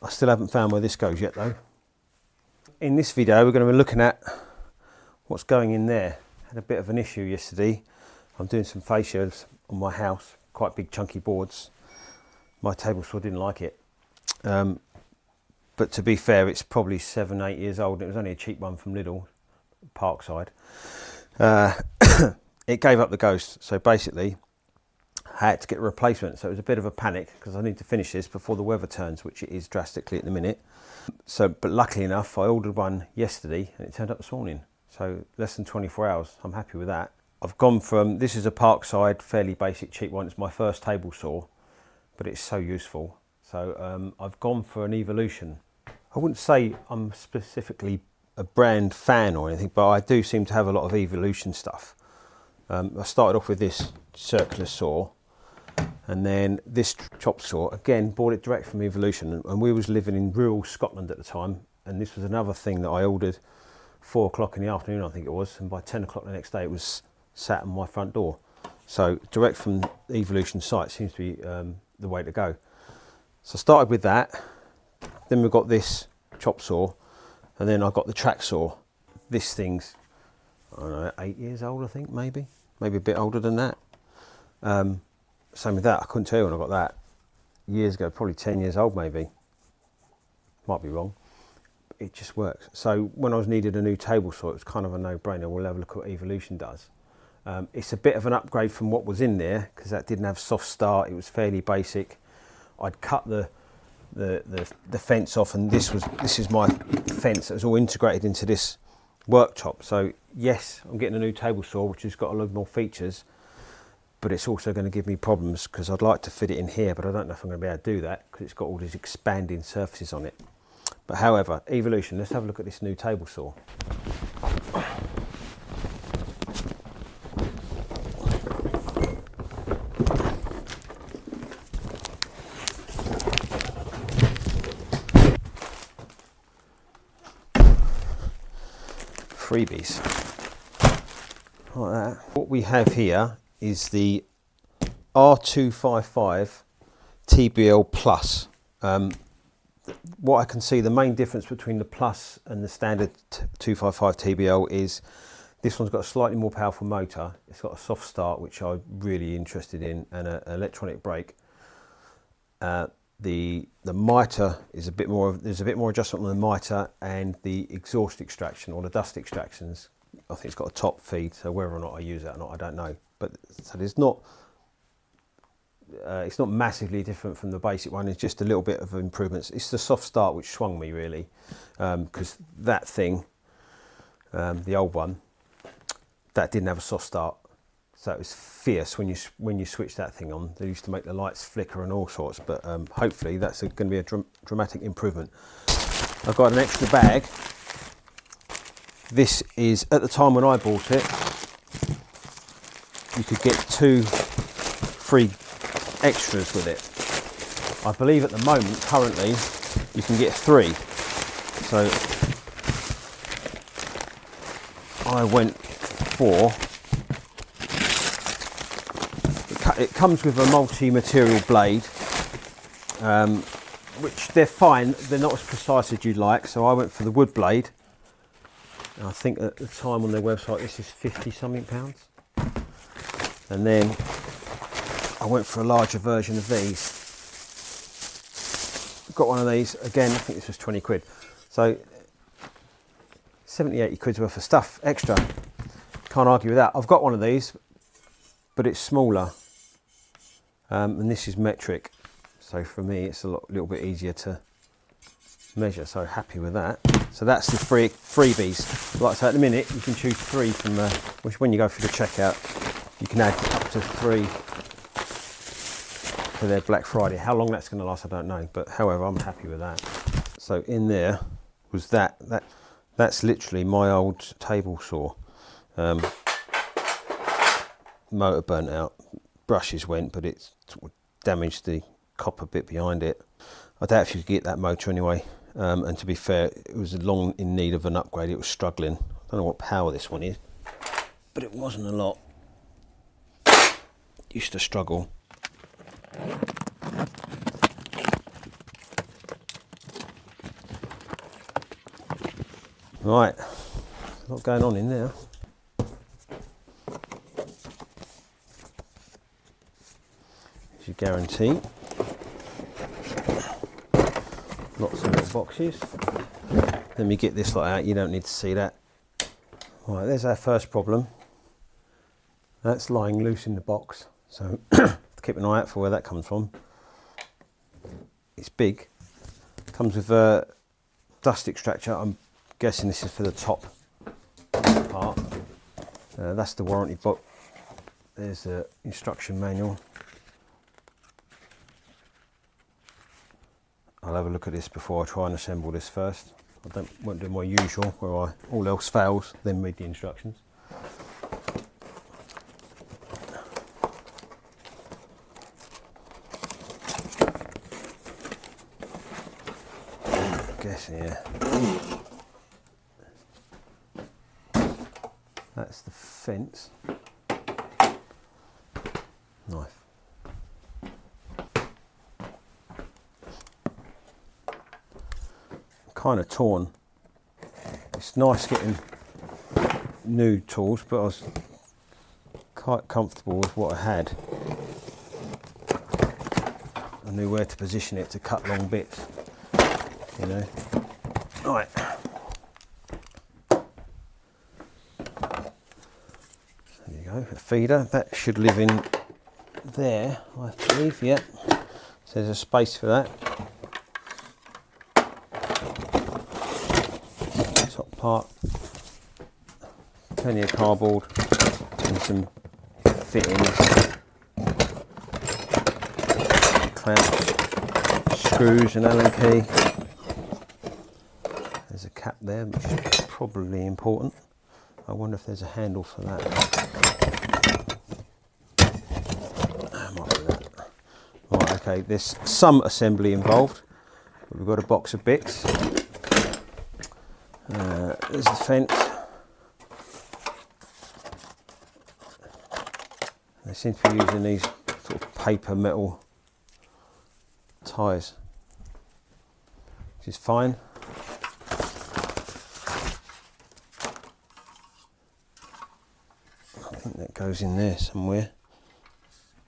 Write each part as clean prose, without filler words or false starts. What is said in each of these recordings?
I still haven't found where this goes yet though. In this video we're going to be looking at what's going in there. Had a bit of an issue yesterday. I'm doing some fascias on my house, quite big chunky boards. My table saw didn't like it. But to be fair, it's probably 7-8 years old. It was only a cheap one from Lidl, Parkside. It gave up the ghost. So basically, I had to get a replacement. So it was a bit of a panic because I need to finish this before the weather turns, which it is drastically at the minute. So, but luckily enough, I ordered one yesterday and it turned up this morning. So less than 24 hours. I'm happy with that. I've gone from, this is a Parkside, fairly basic, cheap one. It's my first table saw, but it's so useful. So I've gone for an Evolution. I wouldn't say I'm specifically a brand fan or anything, but I do seem to have a lot of Evolution stuff. I started off with this circular saw, and then this chop saw. Again, bought it direct from Evolution, and we was living in rural Scotland at the time, and this was another thing that I ordered 4 o'clock in the afternoon, I think it was, and by 10 o'clock the next day it was sat on my front door. So direct from the Evolution site seems to be the way to go. So I started with that. Then we've got this chop saw, and then I got the track saw. This thing's, I don't know, 8 years old, I think, maybe a bit older than that. Same with that, I couldn't tell you when I got that. Years ago, probably 10 years old maybe. Might be wrong. It just works. So when I was needed a new table saw, it was kind of a no-brainer. We'll have a look at what Evolution does. It's a bit of an upgrade from what was in there, because that didn't have soft start, it was fairly basic. I'd cut the fence off, and this is my fence that was all integrated into this worktop. So yes, I'm getting a new table saw which has got a lot more features, but it's also going to give me problems because I'd like to fit it in here, but I don't know if I'm going to be able to do that because it's got all these expanding surfaces on it. But however, Evolution, let's have a look at this new table saw. Freebies like that. What we have here is the R255TBL Plus. What I can see, the main difference between the Plus and the standard 255TBL is this one's got a slightly more powerful motor. It's got a soft start, which I'm really interested in, and an electronic brake. The mitre is a bit more, there's a bit more adjustment on the mitre, and the exhaust extraction or the dust extractions, I think it's got a top feed, so whether or not I use that or not, I don't know. But so there's not, it's not massively different from the basic one. It's just a little bit of improvements. It's the soft start which swung me really, because that thing, the old one, that didn't have a soft start. So it was fierce when you switch that thing on. They used to make the lights flicker and all sorts, but hopefully that's going to be a dramatic improvement. I've got an extra bag. This is, at the time when I bought it, you could get 2 free extras with it. I believe at the moment, currently, you can get 3. So I went for, it comes with a multi-material blade, which they're fine, they're not as precise as you'd like, so I went for the wood blade. And I think at the time on their website this is £50-something. And then I went for a larger version of these. Got one of these, again, I think this was 20 quid. So 70-80 quid's worth of stuff extra. Can't argue with that. I've got one of these, but it's smaller. And this is metric, so for me it's a little bit easier to measure, so happy with that. So that's the freebies. Like I say, at the minute you can choose 3 from which when you go through the checkout you can add up to 3 for their Black Friday. How long that's going to last I don't know, but however I'm happy with that. So in there was that's literally my old table saw. Motor burnt out, brushes went, but it damaged the copper bit behind it. I doubt if you could get that motor anyway, and to be fair, it was long in need of an upgrade. It was struggling. I don't know what power this one is, but it wasn't a lot. Used to struggle. Right, a lot going on in there. As you guarantee. Lots of little boxes. Let me get this lot out, you don't need to see that. Right, there's our first problem. That's lying loose in the box, so keep an eye out for where that comes from. It's big. Comes with a dust extractor. I'm guessing this is for the top part. That's the warranty book. There's the instruction manual. I'll have a look at this before I try and assemble this first. Won't do my usual, where all else fails, then read the instructions. Yeah, that's the fence. Knife. Kind of torn. It's nice getting new tools, but I was quite comfortable with what I had. I knew where to position it to cut long bits. You know. Right. There you go, a feeder. That should live in there, I believe, yeah. So there's a space for that. Top part. Plenty of cardboard and some fittings. Clamps, screws and Allen key. There's a cap there, which is probably important. I wonder if there's a handle for that. Might be that. Right, okay, there's some assembly involved. But we've got a box of bits. There's the fence. They seem to be using these sort of paper metal ties, which is fine. I think that goes in there somewhere.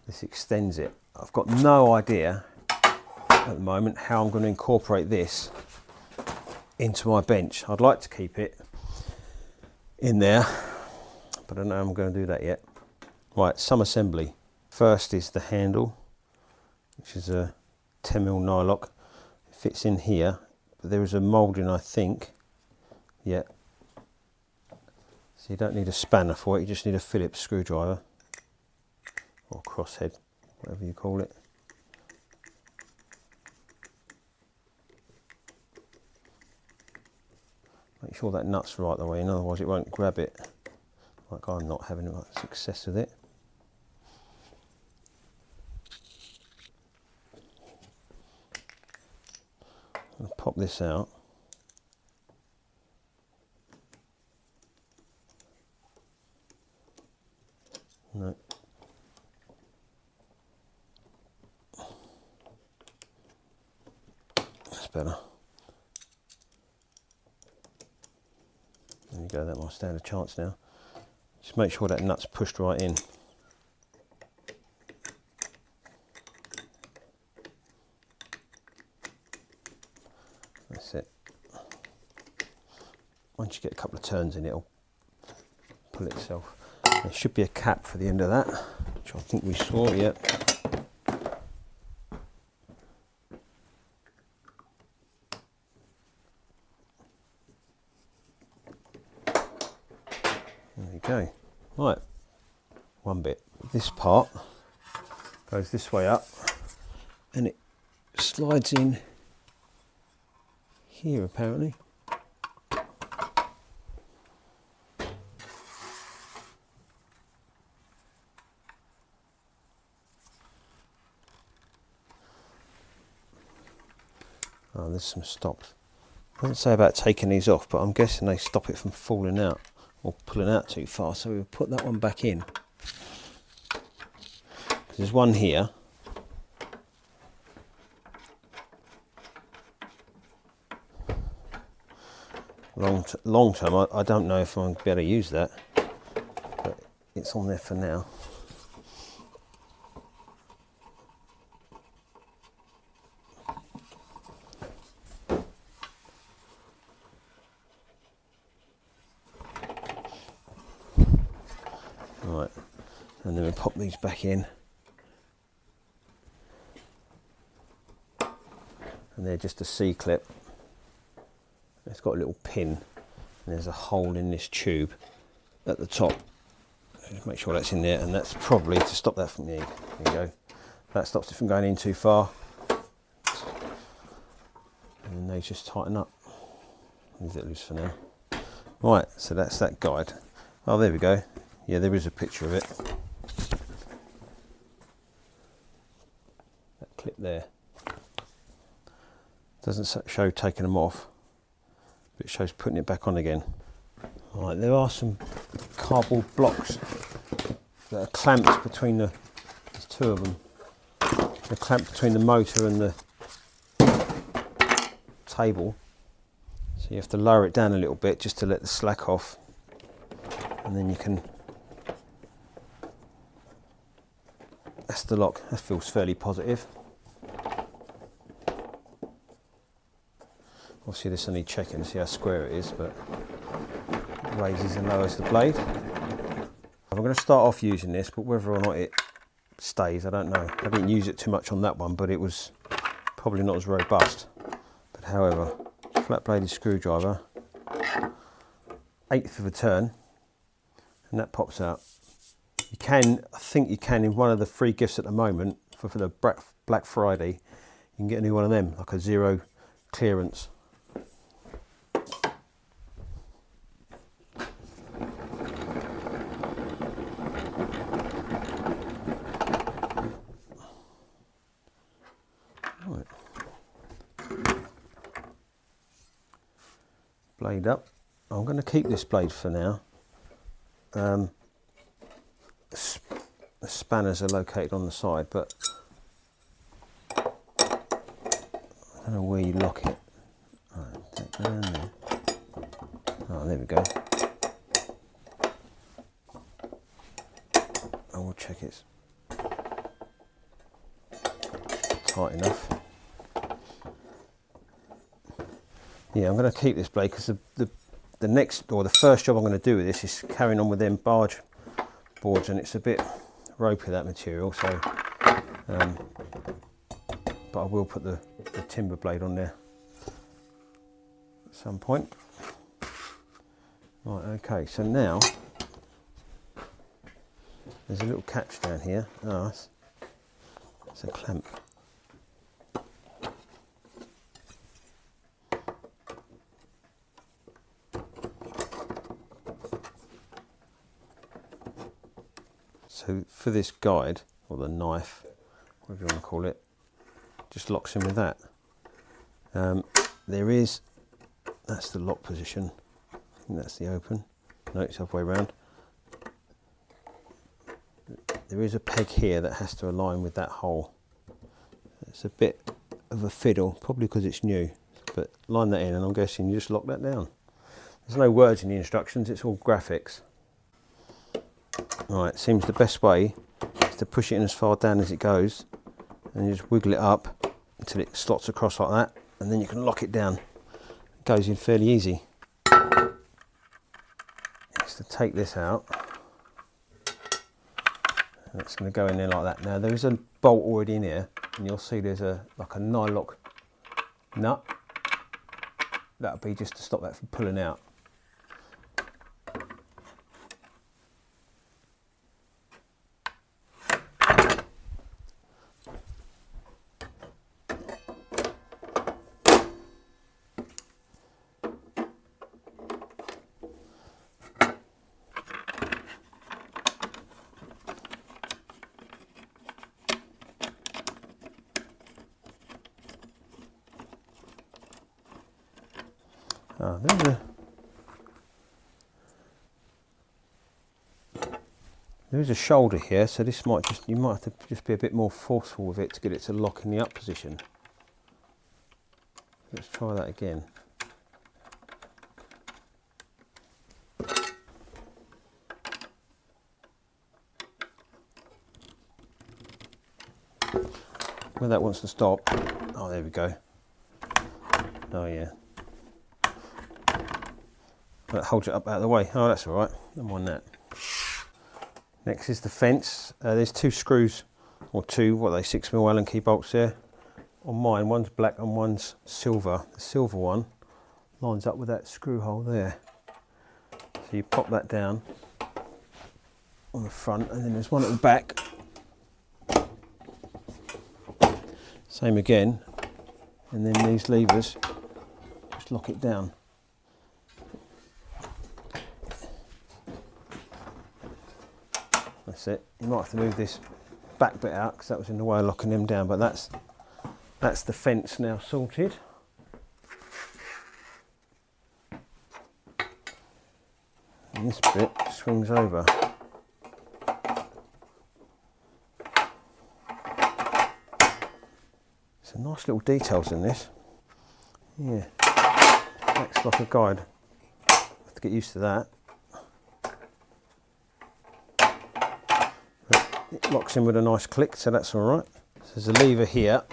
This extends it. I've got no idea at the moment how I'm going to incorporate this into my bench. I'd like to keep it in there, but I don't know how I'm going to do that yet. Right, some assembly. First is the handle, which is a 10mm nylock. It fits in here, but there is a moulding, I think. Yeah. So you don't need a spanner for it, you just need a Phillips screwdriver, or crosshead, whatever you call it. Make sure that nut's right the way in, otherwise it won't grab it. Like I'm not having much success with it. I'll pop this out. No. That's better. There you go, that might stand a chance now. Just make sure that nut's pushed right in. That's it. Once you get a couple of turns in, it'll pull itself. There should be a cap for the end of that, which I think we saw, yeah. There you go. Right, one bit. This part goes this way up and it slides in here apparently. Oh, there's some stops. I didn't say about taking these off, but I'm guessing they stop it from falling out or pulling out too far, so we'll put that one back in. There's one here. long term, I don't know if I'm going to be able to use that, but it's on there for now. Right, and then we pop these back in, and they're just a C-clip. It's got a little pin, and there's a hole in this tube at the top. Just make sure that's in there, and that's probably to stop that from there. There you go. That stops it from going in too far, and then they just tighten up. Leave it loose for now. Right, so that's that guide. Oh, there we go. Yeah, there is a picture of it. That clip there doesn't show taking them off, but it shows putting it back on again. Right, there are some cardboard blocks that are clamped between there's two of them. They're clamped between the motor and the table. So you have to lower it down a little bit just to let the slack off, and then you can. That's the lock. That feels fairly positive. Obviously this I need checking to see how square it is, but it raises and lowers the blade. I'm going to start off using this, but whether or not it stays, I don't know. I didn't use it too much on that one, but it was probably not as robust. But however, flat bladed screwdriver, 1/8 of a turn, and that pops out. You can, I think you can, in one of the free gifts at the moment for the Black Friday, you can get a new one of them, like a 0 clearance. Right. Blade up. I'm going to keep this blade for now. The spanners are located on the side, but I don't know where you lock it. Right, oh, there we go. I will check it's tight enough. Yeah, I'm going to keep this blade because the next, or the first job I'm going to do with this is carrying on with them barge boards, and it's a bit ropey, that material, so but I will put the timber blade on there at some point. Right, okay, so now there's a little catch down here. Oh, it's a clamp. So for this guide, or the knife, whatever you want to call it, just locks in with that. There is, that's the lock position, and that's the open. No, it's halfway around. There is a peg here that has to align with that hole. It's a bit of a fiddle, probably because it's new, but line that in and I'm guessing you just lock that down. There's no words in the instructions, it's all graphics. Right, it seems the best way is to push it in as far down as it goes, and you just wiggle it up until it slots across like that, and then you can lock it down. It goes in fairly easy. Just to take this out, and it's going to go in there like that. Now there is a bolt already in here, and you'll see there's like a nylock nut. That'll be just to stop that from pulling out. There is a shoulder here, so this might just, you might have to just be a bit more forceful with it to get it to lock in the up position. Let's try that again. where that wants to stop. Oh, there we go. Oh yeah. That holds it up out of the way. Oh, that's all right. Don't mind that. Next is the fence. There's 2 screws, or 2, what are they, 6mm Allen key bolts there. On mine, one's black and one's silver. The silver one lines up with that screw hole there. So you pop that down on the front, and then there's one at the back. Same again, and then these levers just lock it down. That's it. You might have to move this back bit out because that was in the way of locking them down, but that's the fence now sorted. And this bit swings over. Some nice little details in this. Yeah, acts like a guide. Have to get used to that. But it locks in with a nice click, so that's all right. So there's a lever here.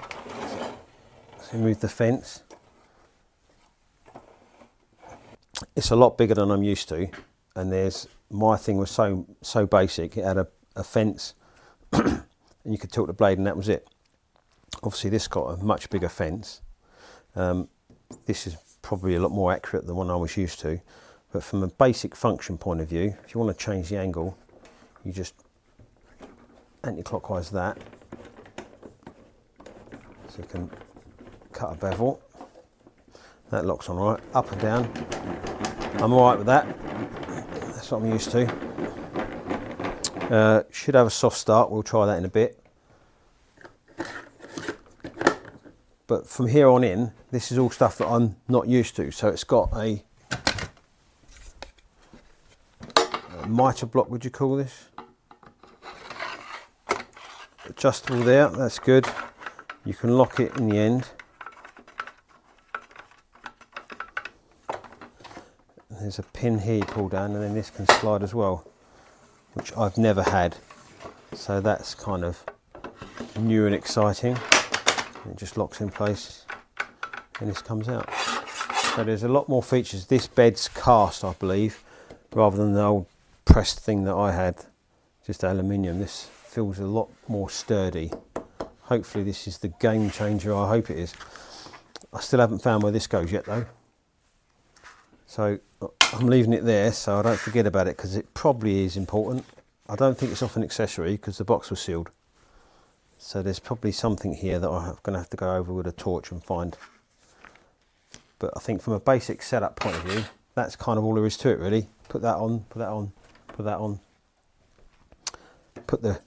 So move the fence. It's a lot bigger than I'm used to, and my thing was so basic. It had a fence, and you could tilt the blade, and that was it. Obviously, this got a much bigger fence. This is probably a lot more accurate than the one I was used to. But from a basic function point of view, if you want to change the angle, you just anti-clockwise that, so you can cut a bevel. That locks on right, up and down. I'm all right with that. That's what I'm used to. Should have a soft start. We'll try that in a bit. But from here on in, this is all stuff that I'm not used to. So it's got a mitre block, would you call this? Adjustable there, that's good. You can lock it in the end. There's a pin here you pull down, and then this can slide as well, which I've never had. So that's kind of new and exciting. It just locks in place and this comes out. So there's a lot more features. This bed's cast, I believe, rather than the old pressed thing that I had, just aluminium. This feels a lot more sturdy. Hopefully this is the game changer. I hope it is. I still haven't found where this goes yet though. So I'm leaving it there so I don't forget about it, because it probably is important. I don't think it's off an accessory because the box was sealed. So there's probably something here that I'm going to have to go over with a torch and find. But I think from a basic setup point of view, that's kind of all there is to it really. Put that on, put that on, put that on. Put the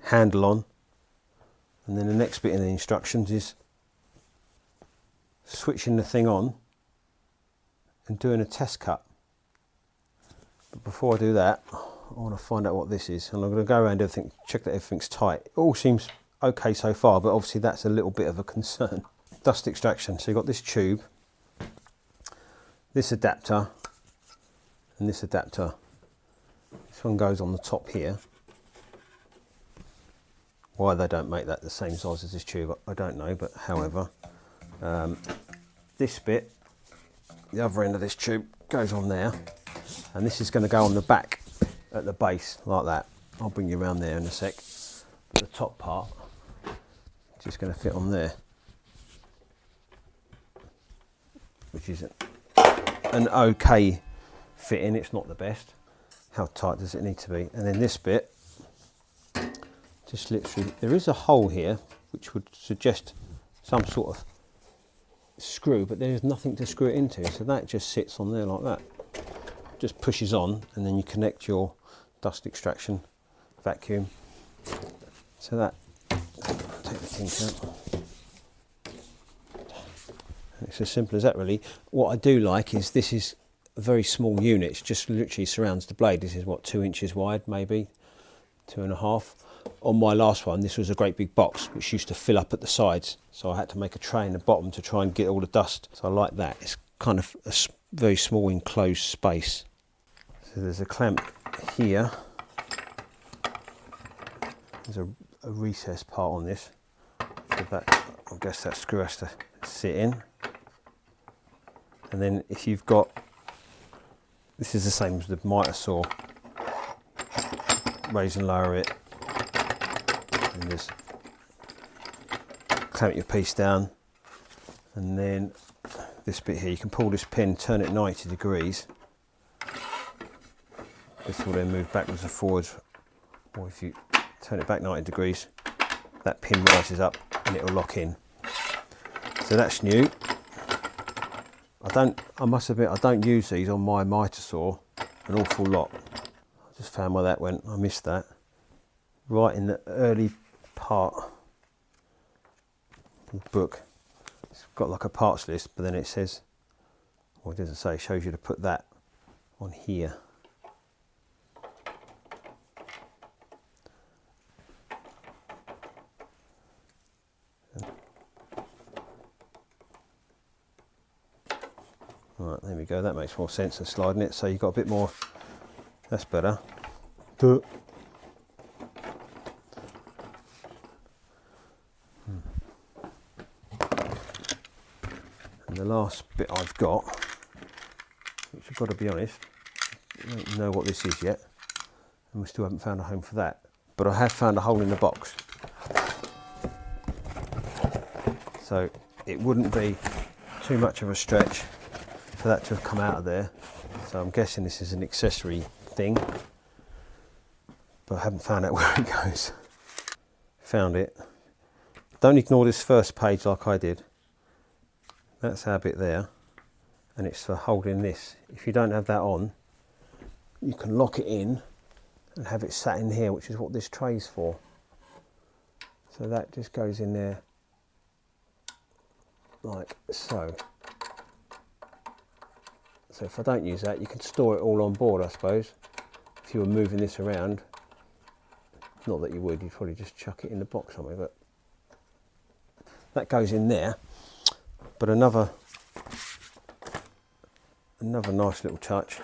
handle on. And then the next bit in the instructions is switching the thing on and doing a test cut. But before I do that, I want to find out what this is, and I'm going to go around everything, check that everything's tight. It all seems okay so far, but obviously that's a little bit of a concern. Dust extraction. So you've got this tube, this adapter, and this adapter. This one goes on the top here. Why they don't make that the same size as this tube, I don't know, but however, this bit, the other end of this tube, goes on there, and this is going to go on the back at the base like that. I'll bring you around there in a sec. The top part just going to fit on there, which is an okay fitting. It's not the best. How tight does it need to be? And then this bit, just literally, there is a hole here which would suggest some sort of screw, but there is nothing to screw it into, so that just sits on there like that. Just pushes on, and then you connect your dust extraction vacuum. So that, take the thing out. It's as simple as that really. What I do like is this is a very small unit. It just literally surrounds the blade. This is what, 2 inches wide, maybe 2.5. On my last one, this was a great big box which used to fill up at the sides, so I had to make a tray in the bottom to try and get all the dust. So I like that. It's kind of a very small enclosed space. So there's a clamp here. There's a recessed part on this. So that, I guess that screw has to sit in. And then if you've got, this is the same as the miter saw, raise and lower it, and just clamp your piece down. And then this bit here, you can pull this pin, turn it 90 degrees. This will then move backwards and forwards, or if you turn it back 90 degrees, that pin rises up and it will lock in. So that's new. I must admit, I don't use these on my miter saw an awful lot. I just found where that went, I missed that. Right in the early part of the book, it's got like a parts list, but then it says, well, it doesn't say, it shows you to put that on here. Right, there we go, that makes more sense than sliding it, so you've got a bit more, that's better. And the last bit I've got, which I've got to be honest, I don't know what this is yet, and we still haven't found a home for that, but I have found a hole in the box. So it wouldn't be too much of a stretch for that to have come out of there. So I'm guessing this is an accessory thing, but I haven't found out where it goes. Found it. Don't ignore this first page like I did. That's our bit there, and it's for holding this. If you don't have that on, you can lock it in and have it sat in here, which is what this tray's for. So that just goes in there like so. So if I don't use that, you can store it all on board, I suppose. If you were moving this around, not that you would, you'd probably just chuck it in the box somewhere, but that goes in there. But another nice little touch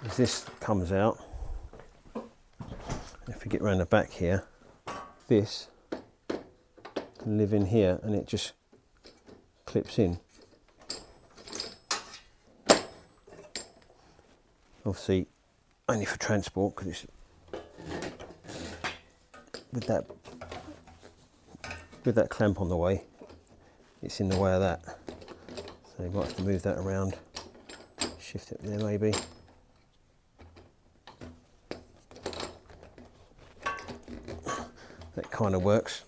is this comes out. If we get around the back here, this can live in here and it just clips in. Obviously only for transport, because it's with that clamp on the way, it's in the way of that. So you might have to move that around, shift it there maybe. That kind of works.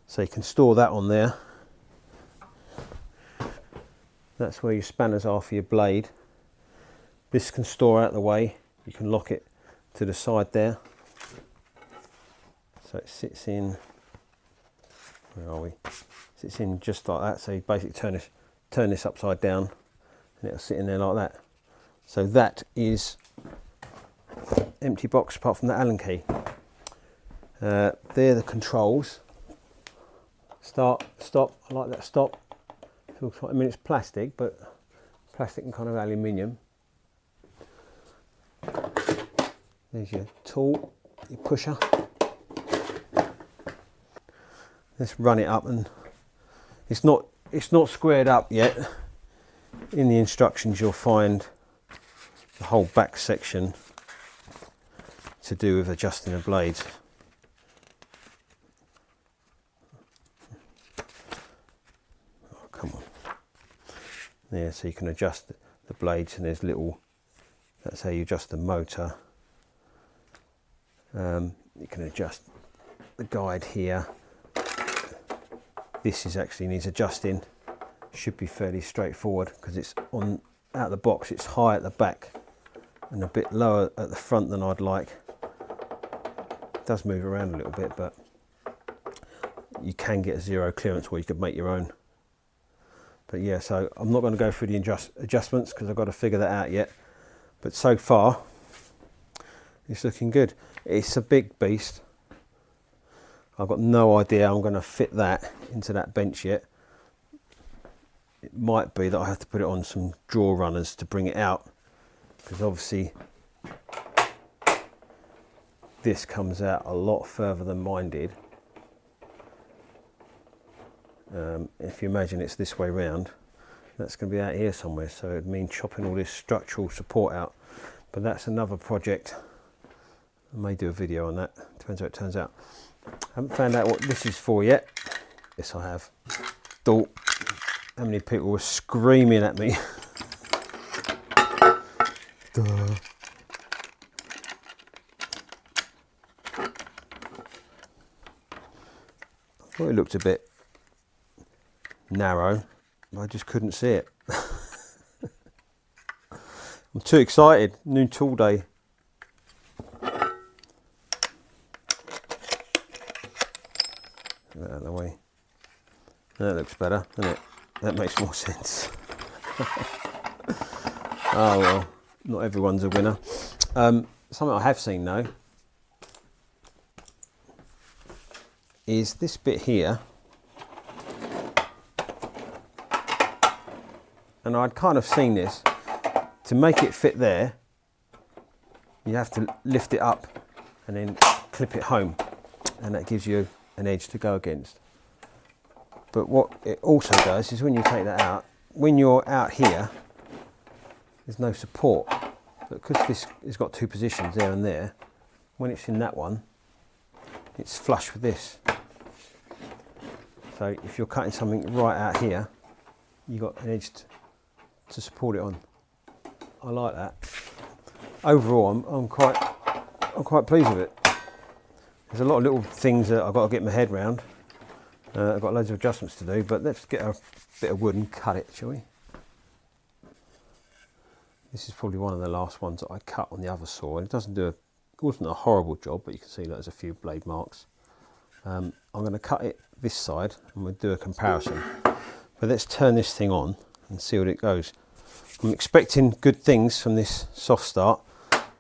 So you can store that on there. That's where your spanners are for your blade. This can store out of the way. You can lock it to the side there. So it sits in, where are we? Sits in just like that. So you basically turn this upside down and it'll sit in there like that. So that is empty box apart from the Allen key. They're the controls. Start, stop, I like that stop. I mean, it's plastic, but plastic and kind of aluminium. There's your tool, your pusher. Let's run it up, and it's not squared up yet. In the instructions you'll find the whole back section to do with adjusting the blades. Oh, come on. Yeah, so you can adjust the blades, and there's little, that's how you adjust the motor. You can adjust the guide here. This is actually needs adjusting. Should be fairly straightforward because it's on out of the box. It's high at the back and a bit lower at the front than I'd like. It does move around a little bit, but you can get a zero clearance, or you could make your own. But yeah, so I'm not going to go through the adjustments because I've got to figure that out yet. But so far, it's looking good. It's a big beast. I've got no idea how I'm going to fit that into that bench yet. It might be that I have to put it on some draw runners to bring it out, because obviously this comes out a lot further than mine did. If you imagine it's this way round, that's going to be out here somewhere, so it would mean chopping all this structural support out. But that's another project. I may do a video on that, depends how it turns out. I haven't found out what this is for yet. Yes, I have. Thought how many people were screaming at me. Duh. I thought it looked a bit narrow, I just couldn't see it. I'm too excited. New tool day. Get that out of the way. That looks better, doesn't it? That makes more sense. Oh well, not everyone's a winner. Something I have seen though is this bit here, and I'd kind of seen this. To make it fit there, you have to lift it up and then clip it home, and that gives you an edge to go against. But what it also does is when you take that out, when you're out here, there's no support. But because this has got two positions there and there, when it's in that one, it's flush with this. So if you're cutting something right out here, you've got an edge to support it on. I like that. Overall, I'm quite pleased with it. There's a lot of little things that I've got to get my head around. I've got loads of adjustments to do, but let's get a bit of wood and cut it, shall we? This is probably one of the last ones that I cut on the other saw. It wasn't a horrible job, but you can see that there's a few blade marks. I'm going to cut it this side and we'll do a comparison. But let's turn this thing on and see what it goes. I'm expecting good things from this soft start.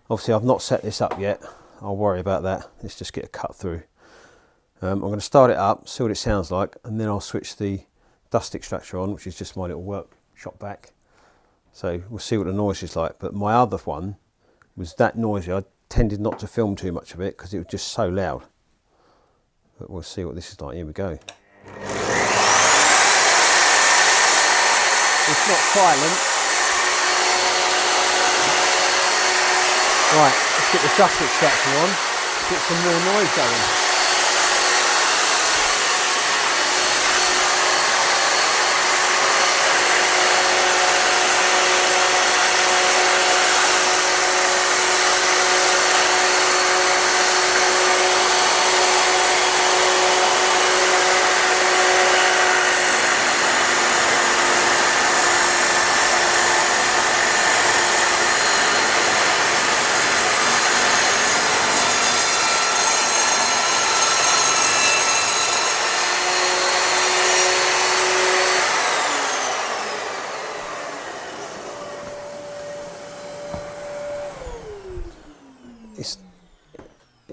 Obviously I've not set this up yet. I'll worry about that. Let's just get a cut through. I'm going to start it up, see what it sounds like, and then I'll switch the dust extractor on, which is just my little workshop back. So we'll see what the noise is like. But my other one was that noisy. I tended not to film too much of it because it was just so loud. But we'll see what this is like. Here we go. It's not silent. Right, let's get the dust extractor on, get some more noise going.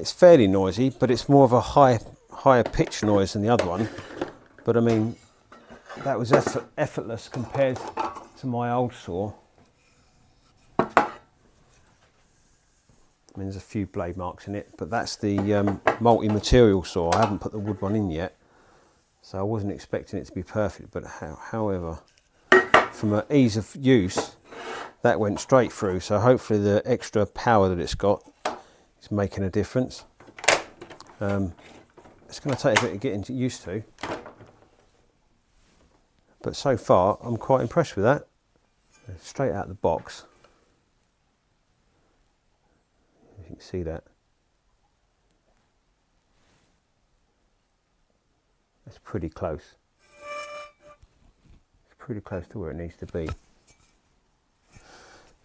It's fairly noisy, but it's more of a higher pitch noise than the other one. But I mean, that was effortless compared to my old saw. I mean, there's a few blade marks in it, but that's the multi-material saw. I haven't put the wood one in yet, so I wasn't expecting it to be perfect. But however, from an ease of use, that went straight through. So hopefully the extra power that it's got is making a difference. It's going to take a bit of getting used to, but so far I'm quite impressed with that. Straight out of the box, you can see that. That's pretty close. It's pretty close to where it needs to be.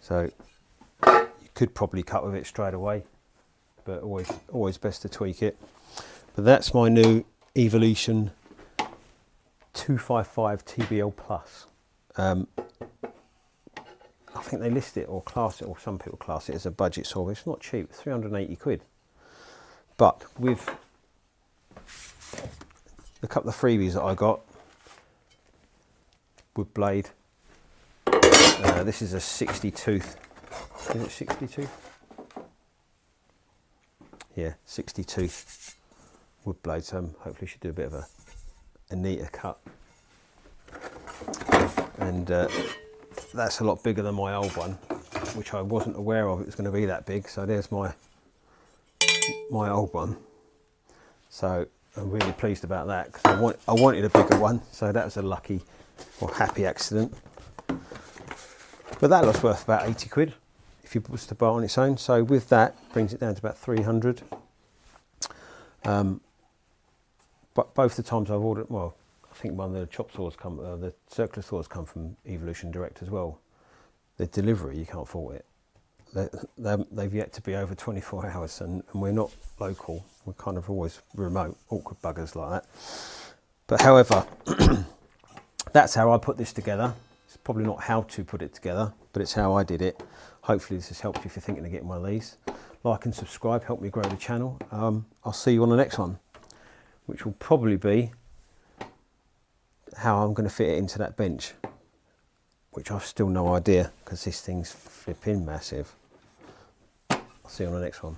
So you could probably cut with it straight away, but always best to tweak it. But that's my new Evolution R255TBL Plus. I think they list it or class it, or some people class it as a budget saw. It's not cheap, 380 quid. But with the couple of freebies that I got, wood blade, this is a 60 tooth. Is it 60 tooth? Yeah, 60 tooth wood blade, so hopefully should do a bit of a neater cut. and that's a lot bigger than my old one, which I wasn't aware of it was going to be that big. So there's my old one. So I'm really pleased about that, because I wanted a bigger one, so that was a lucky or happy accident. But that lot's worth about 80 quid if you was to buy it on its own. So with that, brings it down to about 300. But both the times I've ordered, well, I think one of the chop saws the circular saws come from Evolution Direct as well. The delivery, you can't fault it. They've yet to be over 24 hours, and we're not local. We're kind of always remote, awkward buggers like that. But however, that's how I put this together. It's probably not how to put it together, but it's how I did it. Hopefully this has helped you if you're thinking of getting one of these. Like and subscribe, help me grow the channel. I'll see you on the next one, which will probably be how I'm going to fit it into that bench, which I've still no idea, because this thing's flipping massive. I'll see you on the next one.